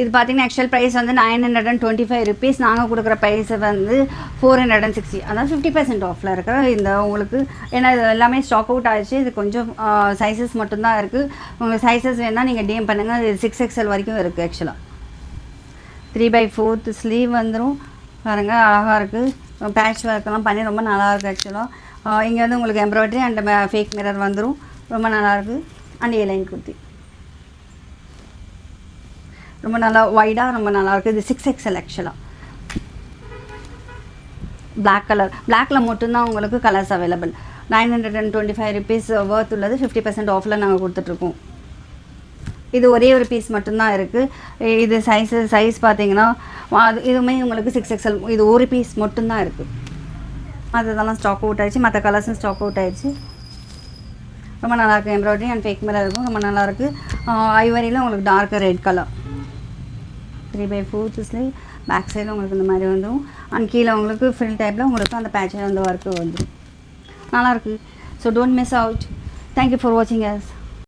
இது பார்த்தீங்கன்னா actual price வந்து 925 ருபீஸ். நாங்கள் கொடுக்குற ப்ரைஸ் வந்து 460. அதாவது 50% ஆஃபில் இருக்கிற இந்த உங்களுக்கு. ஏன்னா இது எல்லாமே ஸ்டாக் அவுட் ஆகிடுச்சு. இது கொஞ்சம் சைஸஸ் மட்டும்தான் இருக்குது. உங்கள் சைஸஸ் வேணால் நீங்கள் டிஎம் பண்ணுங்கள். இது 6XL வரைக்கும் இருக்குது. ஆக்சுவலாக 3/4 ஸ்லீவ் வந்துடும். பாருங்கள் அழகாக இருக்குது. பேட்ச் ஒர்க்கெல்லாம் பண்ணி ரொம்ப நல்லாயிருக்கு. ஆக்சுவலாக இங்கே வந்து உங்களுக்கு எம்ப்ராய்டரி அண்ட் ஃபேக் மிரர் வந்துடும். ரொம்ப நல்லாயிருக்கு. அண்ட் ஏலைன் குர்த்தி ரொம்ப நல்லா வைடாக ரொம்ப நல்லாயிருக்கு. இது 6XL ஆக்சுவலாக. Black colour. பிளாக்கில் மட்டும்தான் உங்களுக்கு கலர்ஸ் அவைலபிள். 925 ருபீஸ் ஒர்த் உள்ளது. 50% ஆஃபில் நாங்கள் கொடுத்துட்ருக்கோம். இது ஒரே ஒரு பீஸ் மட்டும்தான் இருக்குது. இது சைஸ் பார்த்தீங்கன்னா அது இதுவுமே உங்களுக்கு 6XL. இது ஒரு பீஸ் மட்டும்தான் இருக்குது. அதெல்லாம் ஸ்டாக் அவுட் ஆகிடுச்சு. மற்ற கலர்ஸும் ஸ்டாக் அவுட் ஆகிடுச்சு. ரொம்ப நல்லாயிருக்கு. எம்ப்ராய்டரி அண்ட் ஃபேக் மிரர் இருக்கும். ரொம்ப நல்லாயிருக்கு. ஐவரியில் உங்களுக்கு dark red colour. 3/4 sleeve. Back சைடில் உங்களுக்கு இந்த மாதிரி வந்துடும். அண்ட் கீழே உங்களுக்கு ஃபில் டைப்பில் உங்களுக்கு அந்த பேட்சில் வந்து ஒர்க்கு வந்துடும். நல்லாயிருக்கு. So don't miss out. Thank you for வாட்சிங் அஸ்.